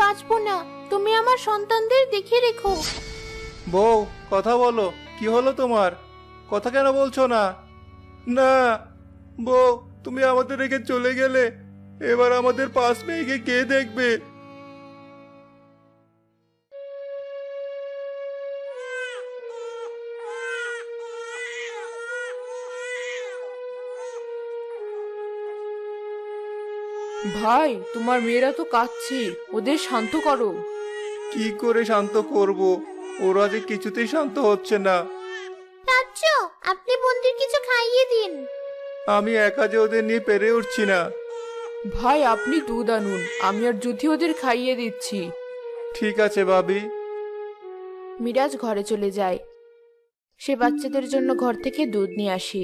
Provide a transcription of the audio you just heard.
বাঁচবো না। তুমি আমার সন্তানদের দেখে রেখো। বউ, কথা বলো, কি হলো তোমার? কথা কেন বলছো না? না বউ, তুমি আমাদের রেখে চলে গেলে, এবার আমাদের 5 মেয়েকে কে দেখবে? ভাই, তোমার মেয়েরা তো কাঁদছে, ওদের শান্ত করো। কি করে শান্ত করব? ওরা যে কিছুতেই শান্ত হচ্ছে না। চাচ্ছ, আপনি বোনদের কিছু খাইয়ে দিন। আমি একা যে ওদের নিয়ে পেরে উঠছি না। ভাই, আপনি দুধ আনুন, আমি আর যুথি ওদের খাইয়ে দিচ্ছি। ঠিক আছে ভাবি। মিরাজ ঘরে চলে যায়। সে বাচ্চাদের জন্য ঘর থেকে দুধ নিয়ে আসে।